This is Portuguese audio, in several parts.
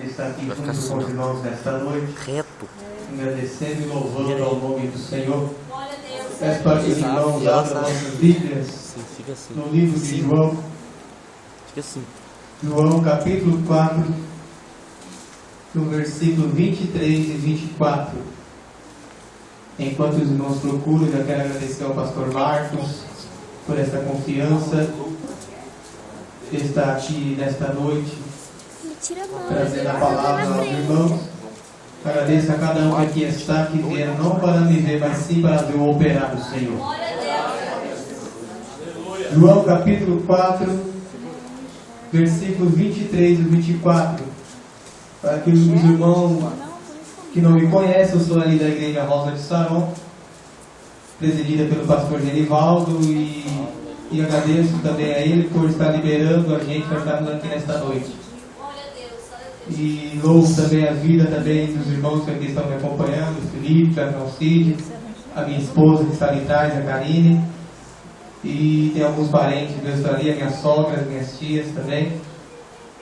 estar aqui junto com os irmãos nesta noite, reto, agradecendo e louvando ao nome do Senhor. Peço para que os irmãos abram nossas Bíblias no livro de João, João capítulo 4, no versículo 23 e 24. Enquanto os irmãos procuram, já quero agradecer ao pastor Marcos por essa confiança de estar aqui nesta noite, trazendo a palavra aos irmãos. Agradeço a cada um que aqui está, que vieram não para me ver, mas sim para ver o operar do Senhor. João capítulo 4, versículos 23 e 24. Para que os irmãos que não me conhecem, eu sou ali da Igreja Rosa de Saron, presidida pelo pastor Genivaldo, e agradeço também a ele por estar liberando a gente para estarmos aqui nesta noite. E louvo também a vida também dos irmãos que aqui estão me acompanhando, o Felipe, a Alcide, a minha esposa que está ali atrás, a Karine, e tem alguns parentes meus que estão ali, a minha sogra, as minhas tias também.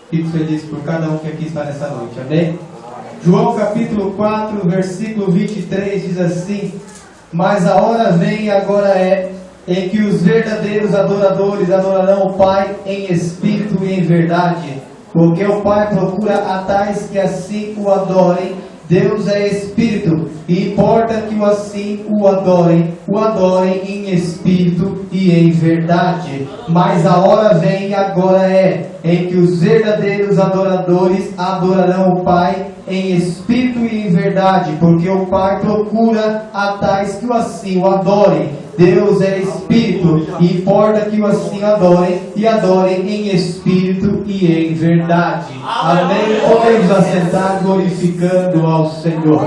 Fico feliz por cada um que aqui está nessa noite, amém? João capítulo 4, versículo 23 diz assim: mas a hora vem e agora é, em que os verdadeiros adoradores adorarão o Pai em espírito e em verdade, porque o Pai procura a tais que assim o adorem. Deus é espírito, e importa que assim o adorem em espírito e em verdade. Mas a hora vem e agora é, em que os verdadeiros adoradores adorarão o Pai em espírito e em verdade, porque o Pai procura a tais que assim o adorem. Deus é espírito, e importa que o assim adorem em espírito e em verdade. Amém. Podemos assentar glorificando ao Senhor.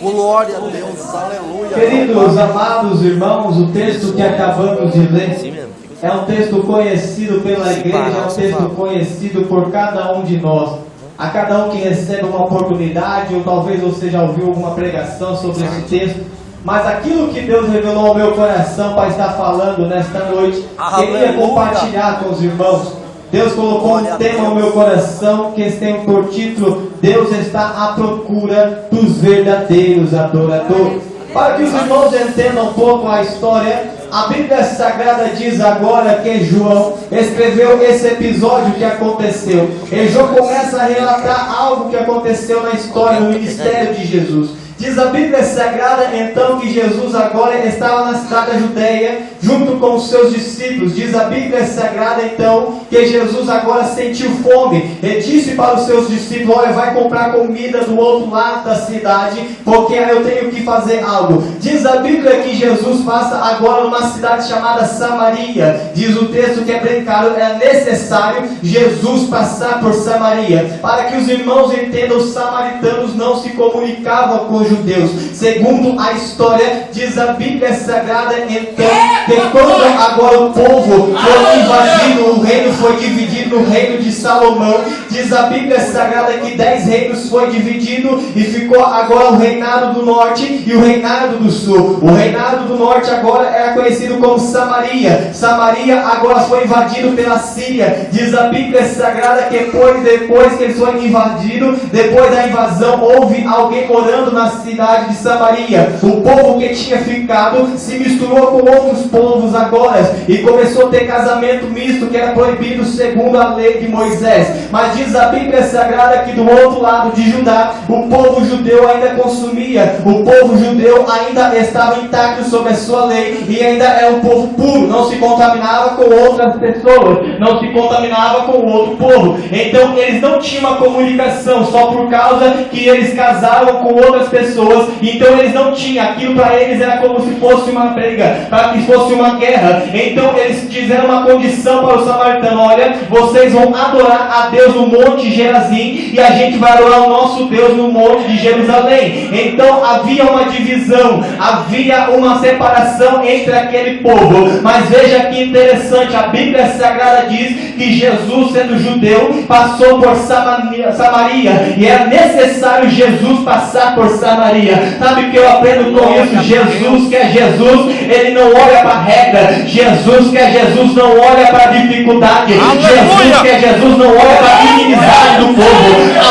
glória a Deus, aleluia. Queridos, amados irmãos, o texto que acabamos de ler é um texto conhecido pela igreja, é um texto conhecido por cada um de nós. A cada um que recebe uma oportunidade, ou talvez você já ouviu alguma pregação sobre esse texto, mas aquilo que Deus revelou ao meu coração para estar falando nesta noite, queria compartilhar com os irmãos. Deus colocou um tema no meu coração que tem por título: Deus está à procura dos verdadeiros adoradores. Para que os irmãos entendam um pouco a história, a Bíblia Sagrada diz agora que João escreveu esse episódio que aconteceu. E João começa a relatar algo que aconteceu na história, no ministério de Jesus. Diz a Bíblia Sagrada então que Jesus agora estava na cidade da Judeia junto com os seus discípulos. Diz a Bíblia Sagrada então que Jesus agora sentiu fome e disse para os seus discípulos: olha, vai comprar comida do outro lado da cidade, porque eu tenho que fazer algo. Diz a Bíblia que Jesus passa agora numa cidade chamada Samaria. Diz o texto que é bem claro, era necessário Jesus passar por Samaria. Para que os irmãos entendam, os samaritanos não se comunicavam com os judeus. Segundo a história, diz a Bíblia Sagrada então que quando agora o povo foi invadido, o reino foi dividido no reino de Salomão. Diz a Bíblia Sagrada que 10 reinos foi dividido e ficou agora o reinado do norte e o reinado do sul. O reinado do norte agora era conhecido como Samaria. Samaria agora foi invadido pela Síria. Diz a Bíblia Sagrada que depois que eles foram invadidos, depois da invasão, houve alguém morando na cidade de Samaria. O povo que tinha ficado se misturou com outros povos agora e começou a ter casamento misto, que era proibido segundo a lei de Moisés. Mas diz a Bíblia Sagrada que do outro lado de Judá, o povo judeu ainda consumia, o povo judeu ainda estava intacto sobre a sua lei e ainda é um povo puro, não se contaminava com outras pessoas, não se contaminava com outro povo. Então eles não tinham uma comunicação, só por causa que eles casaram com outras pessoas. Então eles não tinham, aquilo para eles era como se fosse uma briga, para que fosse uma guerra. Então eles fizeram uma condição para os samaritanos: olha, vocês vão adorar a Deus no monte Gerazim e a gente vai adorar o nosso Deus no monte de Jerusalém. Então havia uma divisão, havia uma separação entre aquele povo. Mas veja que interessante, a Bíblia Sagrada diz que Jesus, sendo judeu, passou por Samaria, e era necessário Jesus passar por Samaria. Sabe o que eu aprendo com isso? Jesus que é Jesus, ele não olha para a regra. Jesus que é Jesus não olha para a dificuldade. Jesus que é Jesus não olha para a inimizade do povo.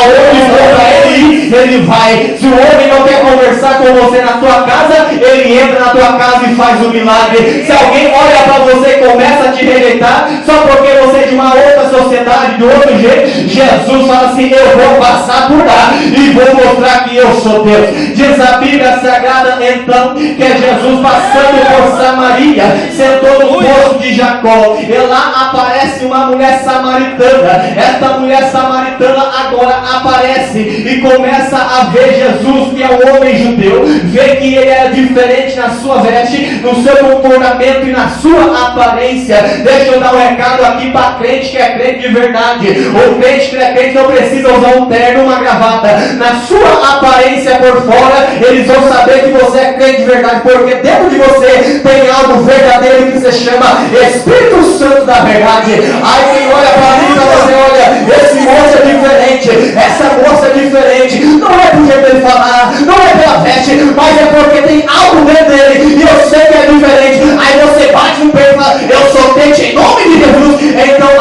ele vai. Se o homem não quer conversar com você na tua casa, ele entra na tua casa e faz o milagre. Se alguém olha para você e começa a te rejeitar, só porque você é de uma outra sociedade, de outro jeito, Jesus fala assim: eu vou passar por lá e vou mostrar que eu sou Deus. Diz a Bíblia Sagrada então que é Jesus passando por Samaria, sentou no poço de Jacó, e lá aparece uma mulher samaritana. Esta mulher samaritana agora aparece e começa a ver Jesus, que é um homem judeu, vê que ele era diferente na sua veste, no seu comportamento e na sua aparência. Deixa eu dar um recado aqui para crente que é crente de verdade. O crente que é crente não precisa usar um terno, uma gravata. Na sua aparência por fora, eles vão saber que você é crente de verdade, porque dentro de você tem algo verdadeiro que se chama Espírito Santo da verdade. Aí quem olha para mim e você olha, esse moço é diferente, essa moça é diferente. Não é por jeito dele falar, não é pela veste, mas é porque tem algo dentro dele e eu sei que é diferente. Aí você bate no peito e fala: eu sou crente em nome de Jesus. Então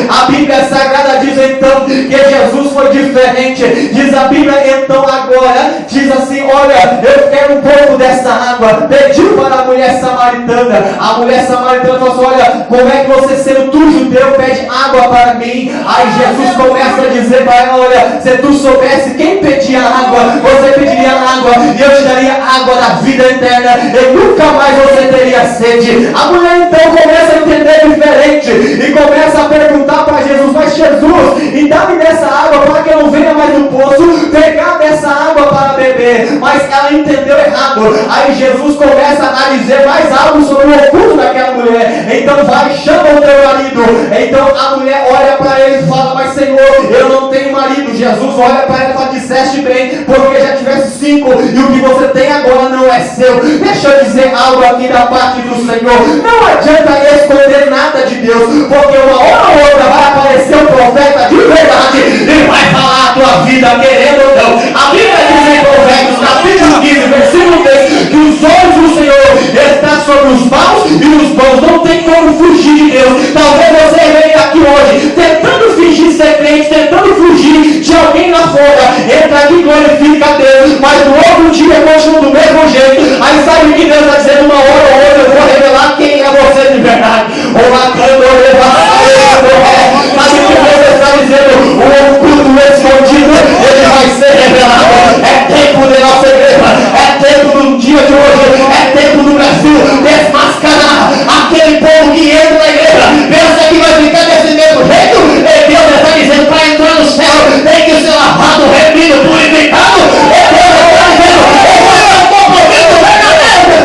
a Bíblia Sagrada diz então que Jesus foi diferente. Diz a Bíblia então agora, diz assim: olha, eu quero um pouco dessa água. Pediu para a mulher samaritana. A mulher samaritana falou assim: olha, como é que você, sendo tu judeu, pede água para mim? Aí Jesus começa a dizer para ela: olha, se tu soubesse quem pedia água, você pediria água e eu te daria água da vida eterna e nunca mais você teria sede. A mulher então começa a entender diferente e começa a perguntar para Jesus: mas Jesus, e dá-me dessa água para que eu não venha mais no poço pegar dessa água para beber. Mas ela entendeu errado. Aí Jesus começa a dizer mais algo sobre o oculto daquela mulher. Então vai, chama o teu marido. Então a mulher olha para ele e fala: mas Senhor, eu não tenho marido. Jesus olha para ela e fala: disseste bem, porque já tivesse 5 e o que você tem agora não é seu. Deixa eu dizer algo aqui da parte do Senhor. Não adianta esconder nada de Deus, porque uma hora ou outra vai aparecer um profeta de verdade e vai falar a tua vida, querendo ou não. A Bíblia diz em Provérbios, capítulo 15, versículo 10, que os olhos do Senhor estão sobre os maus e os bons. Não tem como fugir de Deus. Talvez você venha aqui hoje tentando fingir ser crente, tentando fugir de alguém lá fora. Entra aqui e glorifica a Deus, mas no outro dia continua do mesmo jeito. Aí sabe o que Deus está dizendo? Uma hora ou outra eu vou revelar quem é você de verdade. Ou matando ou levantando. Sabe o que Deus está dizendo? O oculto escondido, ele vai ser revelado. É tempo de nossa igreja, é tempo do dia de hoje, é tempo do Brasil desmascarar aquele povo que entra na igreja, pensa que vai ficar desse mesmo jeito. E Deus está dizendo: para entrar no céu tem que ser lavado, remido, purificado. E Deus está dizendo: eu vou ter um compromisso verdadeiro.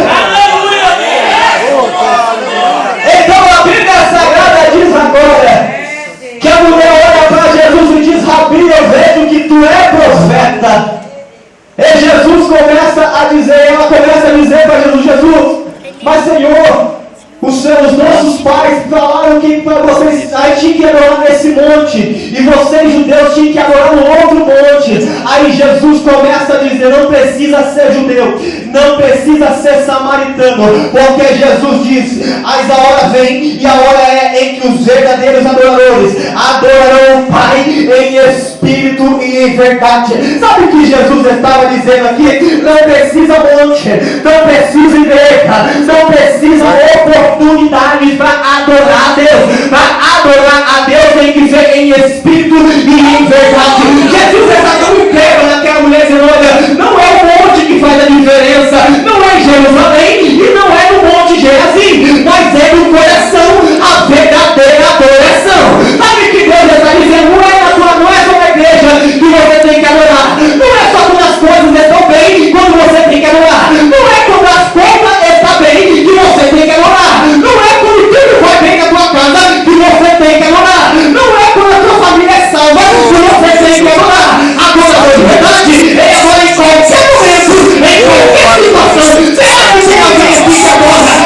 Então a Bíblia Sagrada diz agora que a mulher olha para Jesus e diz: Rabi, eu vejo que tu é profeta. E Jesus começa a dizer, ela começa a dizer para Jesus: Jesus, mas Senhor, os nossos pais falaram que para vocês aí tinha que adorar nesse monte, e vocês judeus tinham que adorar no outro monte. Aí Jesus começa a dizer: não precisa ser judeu, não precisa ser samaritano, porque Jesus diz: mas a hora vem e a hora é em que os verdadeiros adoradores adorarão o Pai em espírito e em verdade. Sabe o que Jesus estava dizendo aqui? Não precisa monte, não precisa igreja, não precisa oportunidades para adorar a Deus. Para adorar a Deus tem que ser em espírito e em verdade. Jesus está tão incrível naquela mulher dizendo: olha, não é o monte que faz a diferença, não é em Jerusalém e não é no monte Gerazim, mas é no coração a verdadeira adoração. Sabe o que Deus está dizendo? Não é só na igreja que você tem que adorar, não é só quando as coisas estão bem quando você tem que adorar, não é quando as coisas estão bem que você tem que adorar, não é quando tudo vai bem na tua casa que você tem que adorar, não é quando a tua família é salva que você tem que adorar. Agora, de verdade, é agora em qualquer momento, em qualquer situação, seja alguém aqui que adora.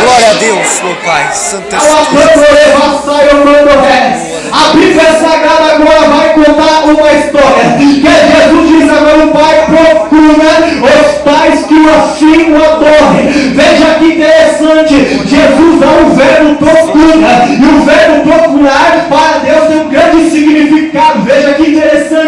Glória a Deus, meu Pai, Santo Espírito. A Bíblia Sagrada agora vai contar uma história, que Jesus diz agora: o Pai procura os pais que assim o adorem. Veja que interessante, Jesus dá o verbo procura, e o verbo procurar para Deus tem um grande significado. Veja que interessante.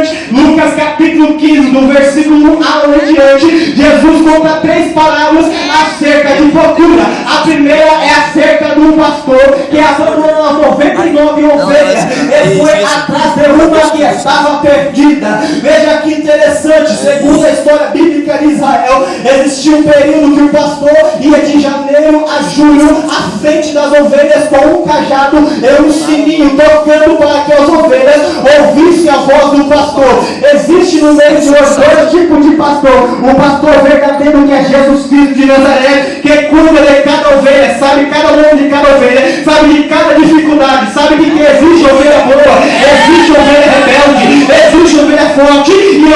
15, do versículo 1 em diante, Jesus conta 3 parábolas acerca de procura. A primeira é acerca do pastor que abandonou as 99 ovelhas e foi atrás de uma que estava perdida. Veja que interessante, segundo a história bíblica de Israel, existia um período que o pastor ia de janeiro a julho à frente das ovelhas com um cajado e um sininho tocando para que as ovelhas ouvissem a voz do pastor. Existe no meio de nós 2 tipos de pastor: o pastor verdadeiro, que é Jesus Cristo de Nazaré, que cuida de cada ovelha, sabe cada nome de cada ovelha, sabe de cada dificuldade, sabe que existe ovelha boa, existe ovelha rebelde, existe ovelha forte e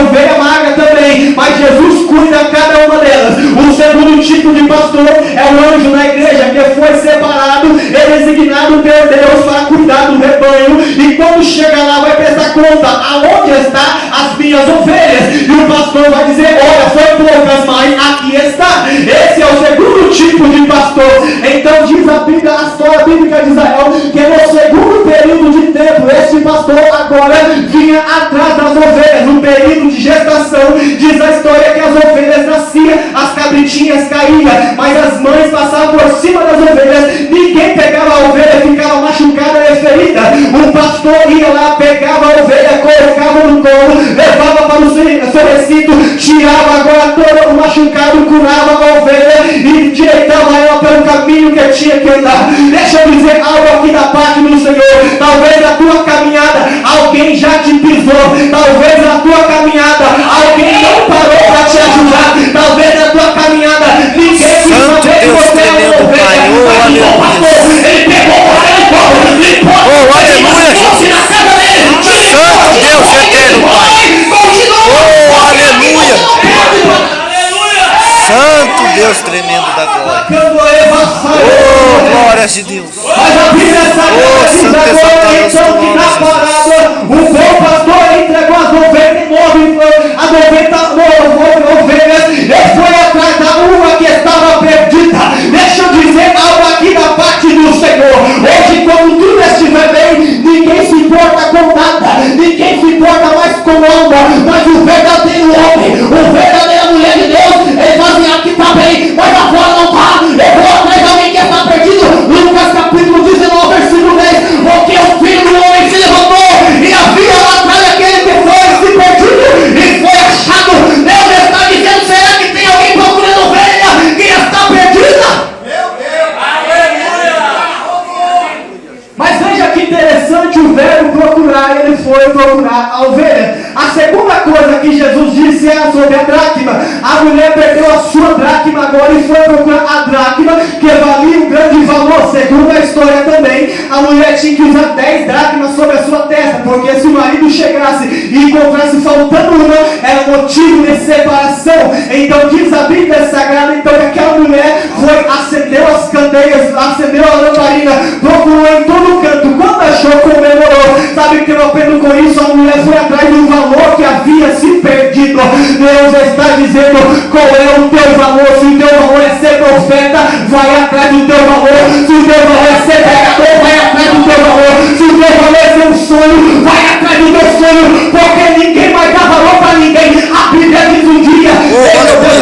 ovelha magra também, mas Jesus cuida de cada uma delas. O segundo tipo de pastor é o anjo na igreja, que foi separado e designado por Deus para cuidar do rebanho, e quando chega lá vai prestar conta: aonde está as minhas ovelhas? E o pastor vai dizer: olha, foi poucas, mas aqui está. Esse é o segundo tipo de pastor. Então diz a Bíblia, a história bíblica de Israel, que no segundo período de tempo, esse pastor agora vinha atrás das ovelhas. No período de gestação, diz a história que as ovelhas nasciam, as cabritinhas caíam, mas as mães passavam por cima das ovelhas, ninguém pegava a ovelha, ficava machucada e ferida. O pastor ia lá, pegava a ovelha, colocava no colo, levava para o seu recinto, tirava agora todo o machucado, curava a ovelha e direitava ela pelo caminho que tinha que andar. Deixa eu dizer algo aqui da parte do Senhor. Talvez na tua caminhada alguém já te pisou, talvez na tua caminhada alguém não parou para te ajudar, talvez na tua caminhada ninguém quis saber que você é uma ovelha, mas o pastor, ele pegou você no colo, limpou a aleluia, na casa dele, Santo Deus eterno, Pai. Aleluia. Santo Deus tremendo da glória. Glórias de Deus. Mas a Bíblia Sagrada diz agora então que na parada o bom pastor entregou as 99 ovelhas e foi atrás da uma que estava perdida. Deixa eu dizer algo aqui da parte do Senhor. Hoje, quando tudo estiver bem, ninguém se importa com nada, ninguém se importa mais com alma, mas o verdadeiro homem, o verdadeira mulher de Deus, ele fala assim: aqui está bem, mas agora não está. Eu vou atrás de alguém que está perdido. Lucas capítulo 19, versículo 10. Porque o filho do homem se levantou e havia lá atrás aquele que foi se perdido e foi achado. Deus está dizendo: será que tem alguém procurando ovelha que está perdida? Meu Deus! Aleluia! Mas veja que interessante o verbo procurar. Ele foi procurar a ovelha. A segunda coisa que Jesus disse é sobre a dracma. A mulher perdeu a sua dracma agora e foi procurar a dracma, que valia um grande valor. Segundo a história também, a mulher tinha que usar 10 dracmas sobre a sua testa, porque se o marido chegasse e encontrasse faltando uma, era motivo de separação. Então diz a Bíblia Sagrada então que aquela mulher foi, acendeu as candeias, acendeu a lamparina, procurou em todo canto. Quando achou, comemorou. Sabe o que eu aprendo com isso? A mulher foi atrás do valor que havia se perdido. Deus está dizendo: qual é o teu valor? Se o teu valor é ser profeta, vai atrás do teu valor. Se o teu valor é ser pregador, vai atrás do teu valor. Se o teu valor é ser um sonho, vai atrás do teu sonho, porque ninguém vai dar valor para ninguém. A Bíblia diz um dia, eu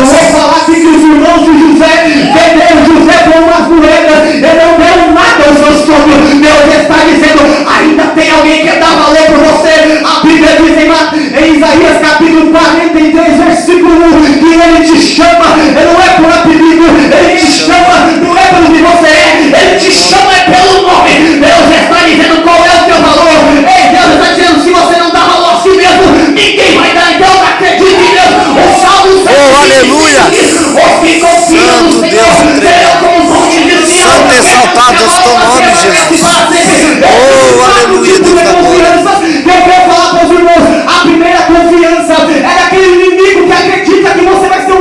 vou falar aqui que os irmãos de José venderam José por umas moedas e não deram nada ao seu sonho. Deus está dizendo: ainda tem alguém que dá valor por você. A Bíblia diz em Isaías capítulo 43, versículo 1, que ele te chama, não é por apelido, ele te chama, não é pelo que você é, ele te chama é pelo nome. Deus está dizendo qual é o teu valor. Ei, Deus está dizendo: se você não dá valor a si mesmo, ninguém vai dar. Então acredite em Deus. O Salmo 125 aleluia. diz: os que confiam no Senhor serão como os montes de Sião. Santo exaltado é o teu nome, Jesus. Aleluia, Deus da glória. Que eu quero falar para os irmãos: a primeira confiança é daquele inimigo que acredita que você vai ser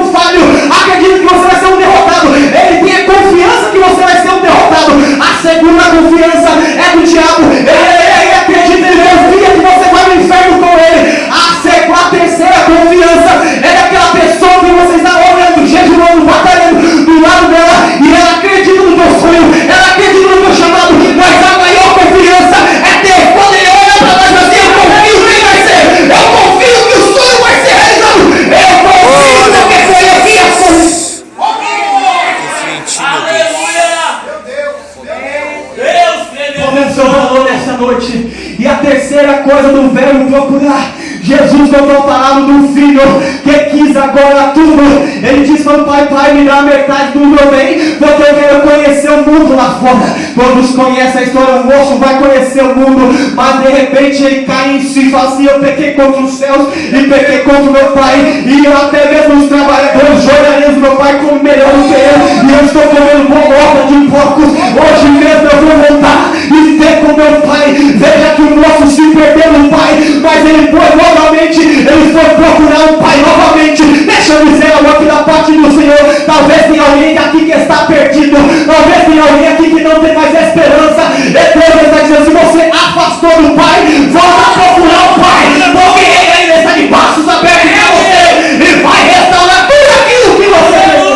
noite. E a terceira coisa do verbo procurar. Jesus contou a palavra do filho que quis agora tudo. Ele disse para o pai, me dá a metade do meu bem, porque eu quero conhecer o mundo lá fora. Todos conhecem a história, o moço vai conhecer o mundo, mas de repente ele cai em si e fala assim: eu pequei contra os céus e pequei contra o meu pai, e eu até mesmo os trabalhadores jornalistas do meu pai comem melhor do que eu, e eu estou comendo boboca de porcos. Hoje mesmo eu vou voltar e ter com meu pai. Veja que o moço se perdeu no pai, mas ele foi novamente, ele foi procurar um pai novamente. Deixa eu dizer algo aqui da parte do Senhor. Talvez tenha alguém aqui que está perdido, talvez tenha alguém aqui que não tem mais esperança. Deus está dizendo: se você afastou do pai, volta a procurar o pai, porque ele ainda está de braços abertos para você e vai restaurar tudo aquilo que você fez.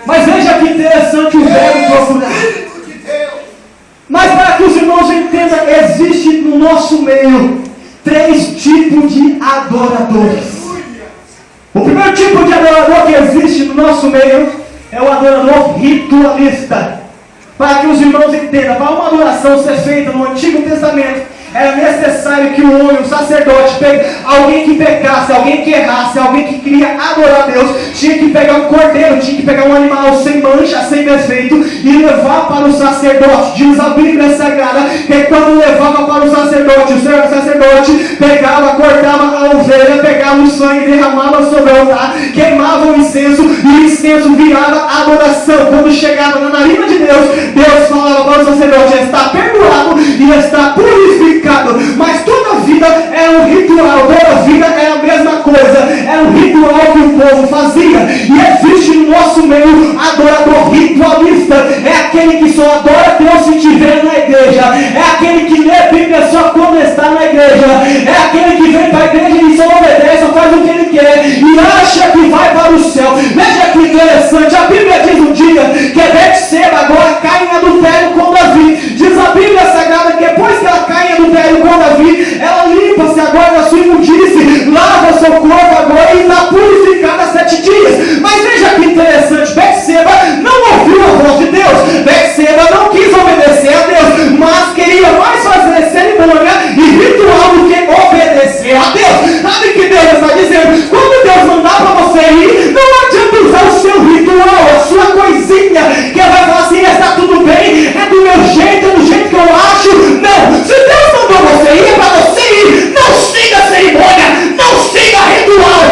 Mas veja que interessante o verbo procurar. Mas para que os irmãos entendam, existe no nosso meio 3 tipos de adoradores. O primeiro tipo de adorador que existe no nosso meio é o adorador ritualista. Para que os irmãos entendam, para uma adoração ser feita no Antigo Testamento, era necessário que o homem, o sacerdote, alguém que pecasse, alguém que errasse, alguém que queria adorar a Deus, tinha que pegar um cordeiro, tinha que pegar um animal sem mancha, sem defeito, e levar para o sacerdote. Diz a Bíblia Sagrada que quando levava para o sacerdote pegava, cortava a ovelha, pegava o sangue, derramava sobre o altar, queimava o incenso, e o incenso virava adoração. Quando chegava na narina de Deus, Deus falava para o sacerdote: está perdoado e está purificado. Mas toda a vida é um ritual, toda a vida é a mesma coisa, é um ritual que o povo fazia. E existe no nosso meio adorador ritualista. É aquele que só adora Deus se estiver na igreja, é aquele que lê a Bíblia só quando está na igreja, é aquele que vem para a igreja e só obedece, só faz o que ele quer e acha que vai para o céu. Veja que interessante, a Bíblia diz um dia que Betseba agora cai em adultério com Davi. Diz a Bíblia Sagrada que depois que ela cai em adultério com Davi, ela limpa-se agora da sua imundície, lava seu corpo agora e está purificada 7 dias. Mas veja que interessante, Betseba não ouviu a voz de Deus, Betseba não quis obedecer a Deus, mas queria mais fazer cerimônia e ritual do que obedecer a Deus. Sabe o que Deus está dizendo? Quando Deus mandar para você ir, não adianta usar o seu ritual, a sua coisinha, que ela vai falar assim: está tudo bem, é do meu jeito, é do jeito que eu acho. Não, se Deus mandou você ir, é para você ir. Não siga a cerimônia, não siga ritual.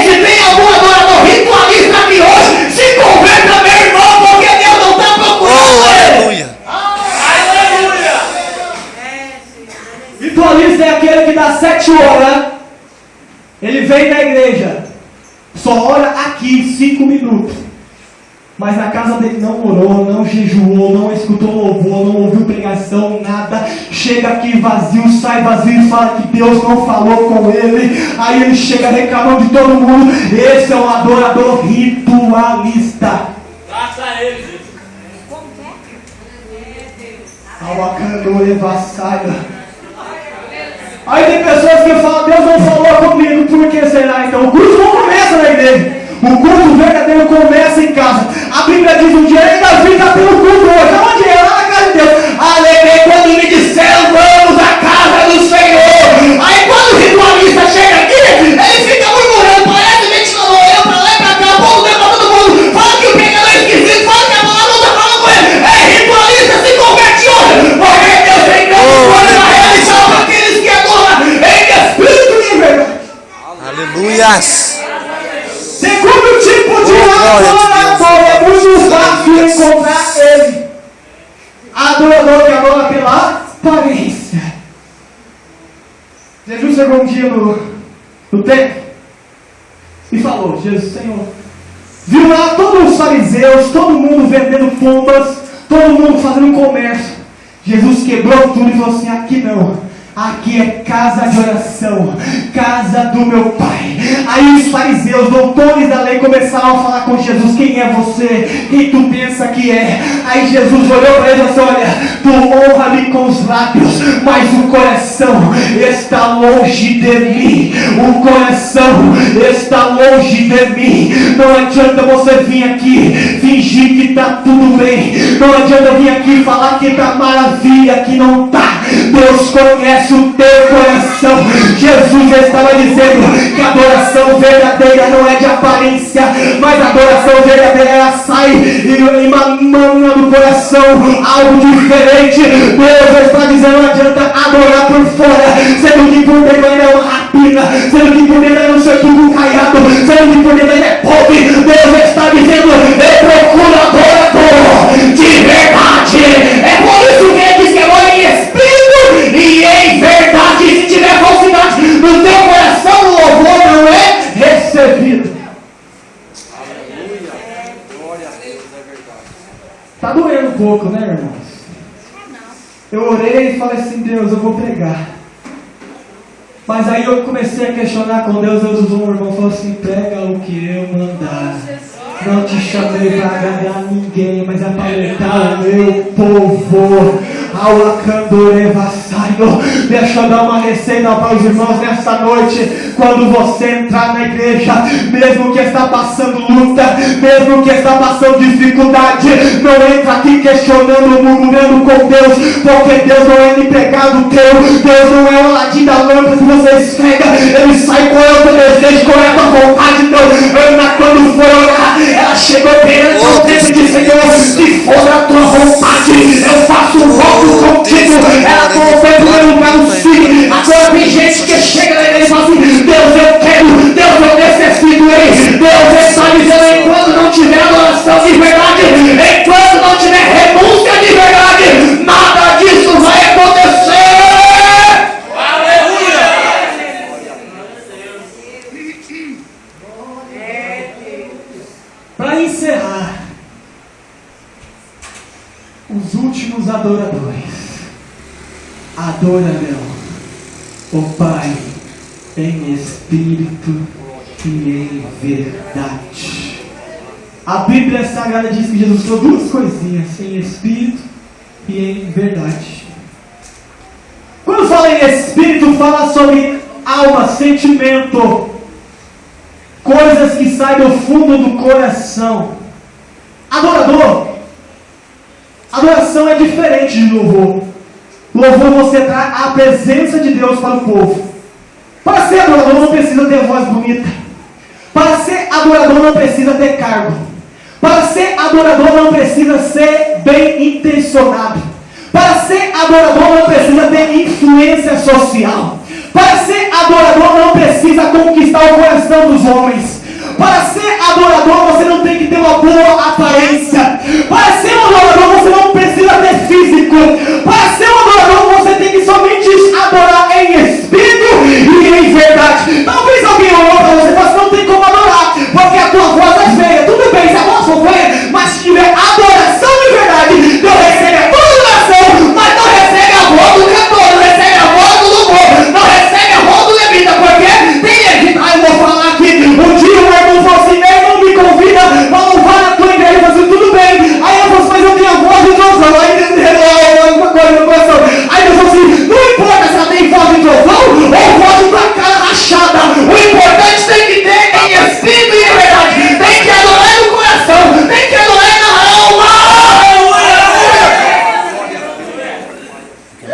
Se tem algum adorador ritualista aqui hoje, se converta, meu irmão, porque Deus não está procurando ele. Aleluia! Ritualista é aquele que dá 7 horas, ele vem na igreja, só ora aqui 5 minutos, mas na casa dele não orou, não jejuou, não escutou louvor, não ouviu pregação, nada. Chega aqui vazio, sai vazio e fala que Deus não falou com ele. Aí ele chega reclamando de todo mundo. Esse é um adorador ritualista. Graças a ele, gente. Aí tem pessoas que falam: Deus não falou comigo. Por que será então? O culto não começa na igreja. O culto verdadeiro começa em casa. A Bíblia diz um dia: ei, Davi está tendo culto hoje. Aonde é? Lá na casa de Deus. Alegrei quando me disseram: vamos à casa do Senhor. Aí quando o ritualista chega aqui, ele fica murmurando: parece que a gente falou eu pra lá e pra cá, o povo leva todo mundo, fala que o pecador é esquisito, fala que a palavra não está falando com ele. É, ritualista, se converte hoje, porque Deus tem grande coisa na realização para aqueles que adoram em espírito e em verdade. Aleluias. Segundo tipo de adorador, é muito fácil encontrar ele. Adorador que adora pela aparência. Jesus chegou um dia no templo e falou: Jesus, Senhor, viu lá todos os fariseus, todo mundo vendendo pombas, todo mundo fazendo comércio. Jesus quebrou tudo e falou assim: aqui não, Aqui é casa de oração, casa do meu Pai. Aí os fariseus, doutores da lei, começaram a falar com Jesus: quem é você? Quem tu pensa que é? Aí Jesus olhou para eles e disse: olha, tu honra-me com os lábios, mas o coração está longe de mim. O coração está longe de mim. Não adianta você vir aqui fingir que está tudo bem. Não adianta vir aqui falar que está maravilha, que não está. Deus conhece o teu coração. Jesus estava dizendo que a adoração verdadeira não é de aparência, mas a adoração verdadeira ela sai e emana do coração algo diferente. Deus está dizendo: não adianta adorar por fora, sendo que por dentro ainda é uma rapina, sendo que por dentro ainda é um certudo caiado, sendo que por dentro ainda é pobre. Deus está dizendo: eu procuro adorador de verdade. É por isso que ele diz que agora em espírito e em verdade. Se tiver falsidade no teu coração, o louvor não é recebido. Tá doendo um pouco, né, irmãos? Eu orei e falei assim: Deus, eu vou pregar. Mas aí eu comecei a questionar com Deus. Deus usou um irmão e falou assim: prega o que eu mandar. Não te chamei para agradar ninguém, mas é para alertar o meu povo. Deixa eu dar uma receita para os irmãos nesta noite. Quando você entrar na igreja, mesmo que está passando luta, mesmo que está passando dificuldade, não entra aqui questionando, murmurando com Deus, porque Deus não é empregado teu. Deus não é o ladinho da lâmpada que você esfrega. Ele sai com o teu desejo, com a tua vontade. Então, Ana, quando foi orar, ela chegou perante o tempo e disse: Senhor, se for a tua vontade, eu faço um voto contigo. Ela colocou em primeiro lugar no sim. Agora tem gente que chega na igreja e fala assim: Deus, eu quero, Deus, eu necessito, ei. Deus está dizendo: enquanto não tiver adoração de verdade, enquanto não tiver renúncia de verdade, nada disso vai acontecer. Aleluia! Para encerrar, os últimos adoradores adorarão o Pai em espírito e em verdade. A Bíblia Sagrada diz que Jesus falou duas coisinhas: em espírito e em verdade. Quando fala em espírito, fala sobre alma, sentimento, coisas que saem do fundo do coração. Adoração é diferente de louvor. Louvor você traz a presença de Deus para o povo. Para ser adorador não precisa ter voz bonita. Para ser adorador não precisa ter cargo. Para ser adorador não precisa ser bem intencionado. Para ser adorador não precisa ter influência social. Para ser adorador não precisa conquistar o coração dos homens. Para ser adorador você não tem que ter uma boa aparência. Para ser um adorador você não precisa ter físico. Para ser um adorador você tem que somente adorar em espírito e em verdade. Talvez alguém olhou para você e fale: não tem como adorar, porque a tua voz é feia. Tudo bem, se a voz for feia, mas se tiver adoração de verdade, Deus recebe a tua adoração, mas não recebe a voz do cantor, não recebe a voz do louvor, não recebe a voz do levita, porque tem levita. Aí eu vou falar aqui, um dia o irmão falou assim: não me convida para louvar na tua igreja. Eu falei assim: tudo bem. Aí eu falei assim: mas eu tenho a voz de trovão. Aí uma coisa no coração. Aí eu falei assim: não importa se ela tem voz de trovão ou voz pra cara rachada, o importante tem que ter em espírito e em verdade. Tem que adorar no coração, tem que adorar na alma.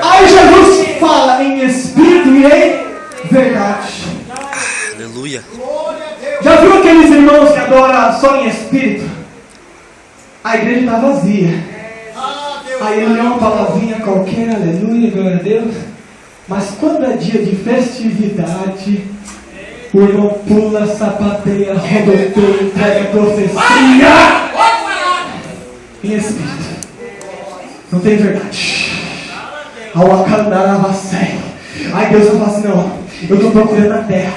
Aí Jesus fala em espírito e em verdade. Aleluia. Já viu aqueles irmãos que adoram só em espírito? A igreja está vazia. Aí ele lê uma palavrinha qualquer, aleluia, glória a Deus. Mas quando é dia de festividade, o irmão pula, sapateia, rodoteia, entrega profecia em espírito. Não tem verdade. Aí Deus vai falar assim: não, eu estou procurando a terra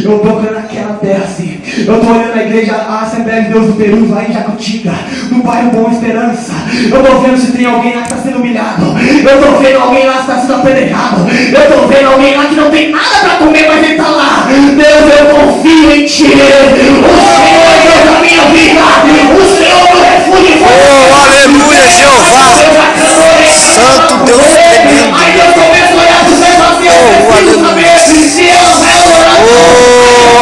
Eu tô olhando aquela terra assim. Eu tô olhando a igreja, a Assembleia de Deus do Peru, lá em Jacutinga, no bairro Bom Esperança. Eu tô vendo se tem alguém lá que está sendo humilhado. Eu tô vendo alguém lá que está sendo apedrejado. Eu tô vendo alguém lá que não tem nada para comer, mas ele tá lá. Deus, eu confio em ti. O Senhor é Deus da minha vida. O Senhor é o refúgio. Oh, aleluia, Jeová. Santo Deus tremendo. Aí Deus começa a olhar para os meus vazios. Oh, aleluia. Se eu não vai orar. Oh,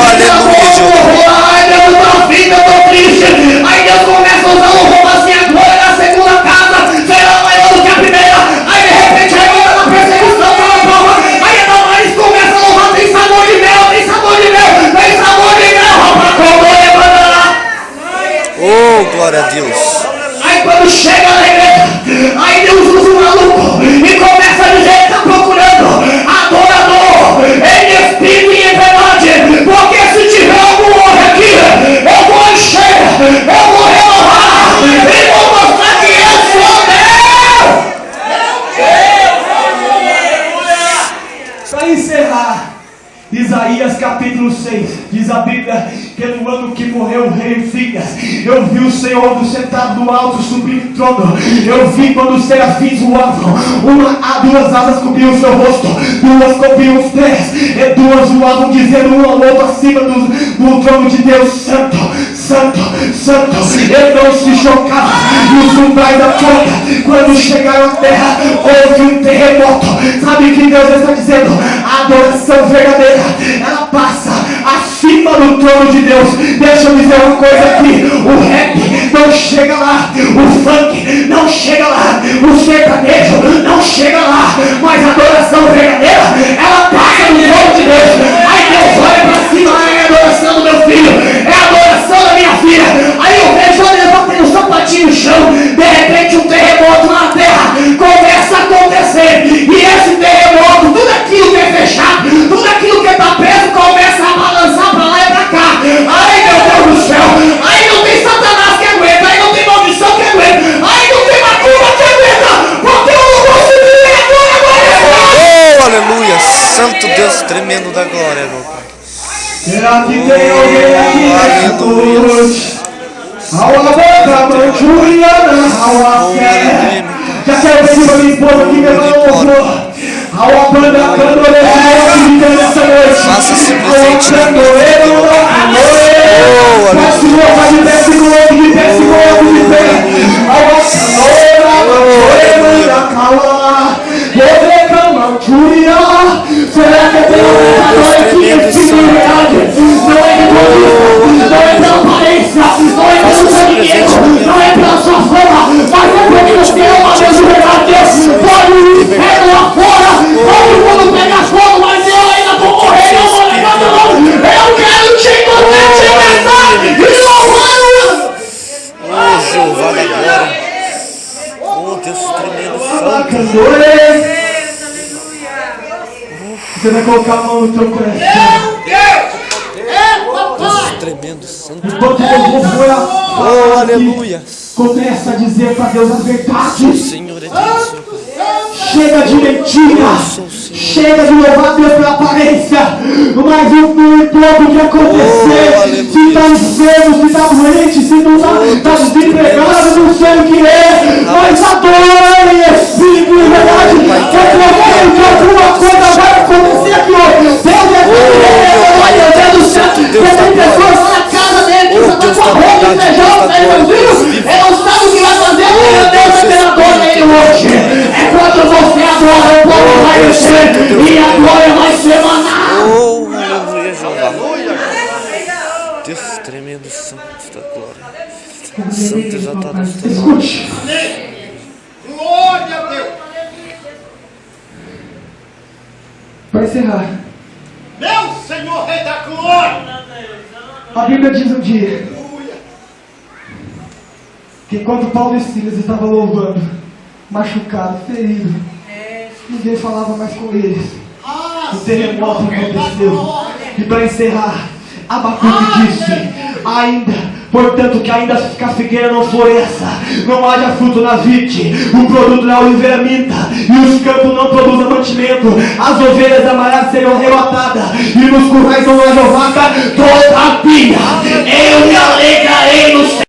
aleluia, Jeová. Ai, Deus, eu tô aflito, eu tô triste. Aí Deus começa a usar o roubo assim, a glória na segunda casa será maior do que a primeira. Aí de repente a glória na perseguição tá na prova. Aí a Damaris começa a louvar, tem sabor de mel, tem sabor de mel, tem sabor de mel. Roupa com glória, banana. Oh, glória a Deus. Aí quando chega na igreja, aí Deus usa um maluco e começa a dizer que está procurando adorador em espírito e em verdade, porque se tiver algum homem aqui, eu vou encher, eu vou renovar e vou mostrar que eu sou Deus. Para encerrar, Isaías capítulo 6, diz a Bíblia que no ano que morreu o rei Uzias, eu vi o Senhor sentado no alto, sublime trono. Eu vi quando os serafins voavam, duas asas cobriam o seu rosto, duas cobriam os pés, e duas voavam dizendo um ao outro acima do trono de Deus: Santo, Santo, Santo. Ele não se chocava, e os umbrais da porta, quando chegaram à terra, houve um terremoto. Sabe o que Deus está dizendo? A adoração verdadeira, ela passa acima do trono de Deus. Deixa eu dizer uma coisa aqui: o rap não chega lá, o funk não chega lá, o sertanejo não chega lá, mas a adoração verdadeira, ela passa no trono de Deus. Aí Deus olha para cima: é a adoração do meu filho, é a adoração da minha filha. Aí eu vejo eles batendo o sapatinho no chão. De repente um terremoto na terra começa a acontecer, e esse terremoto, tudo aquilo que é fechado, tudo aquilo que está preso, começa a balançar para lá e para cá. Ai, meu Deus do céu, aí não tem Satanás que aguenta, aí não tem maldição que aguenta, aí não tem macumba que aguenta, porque eu não gosto de Oh, aleluia. Santo Deus tremendo da glória, meu Pai. Será que tem alguém aqui nesta noite? Ao boca, Juliana, ao fé. Já quero pedir para minha esposa aqui, meu louvor. Ao banda candoreiro nessa noite. Faça-se presente na minha candoreiro, faça o louvar de pé, segurando de pé, segurando de pé. Ao candoreiro, da cala. Você cama, Juliana. Será que tem alguém nessa noite? Esse verdade. Não é de polícia, não é pela aparência, não é pelo seu dinheiro, não é pela sua fama, mas é porque você é uma Deus de verdade. Pode o inferno lá fora, todo mundo pega fogo, mas eu ainda vou morrer, eu vou levar meu nome. Eu quero te encontrar, te abraçar e louvar. Oh, Jeová da glória. Oh, Deus tremendo. Santo. Você vai colocar a mão no teu coração. Deus tremendo, santo. Enquanto Deus for Oh, aleluia. começa a dizer para Deus a verdade. Senhor é Deus. Chega de mentira. Chega de louvar Deus pela aparência. Mas o todo que acontecer, se está enfermo, se está doente, se não está desempregado, não sei o que é, mas adora em espírito e verdade. Eu que alguma coisa vai acontecer aqui hoje. Deus é Deus do céu. Tem pessoas lá na casa dele que estão com arroz e feijão, ele não sabe o que vai fazer, porque Deus é treinador nele hoje. É quando você adora, o povo vai descer e a glória vai ser manada. Oh, aleluia, Jeová. Deus tremendo, santo da glória. Santo exaltado. Escute. Glória a Deus. Para encerrar, Meu Senhor, Rei da Glória. a Bíblia diz um dia que enquanto Paulo e Silas estavam louvando, machucado, ferido, ninguém falava mais com eles. O terremoto aconteceu. E para encerrar, Abacuque disse: ainda Portanto, que ainda que a figueira não floresça, não haja fruto na vide, o produto da oliveira minta, e os campos não produzam mantimento, as ovelhas amarás serão arrebatadas, e nos currais não haja vaca, todavia eu me alegrarei no Senhor.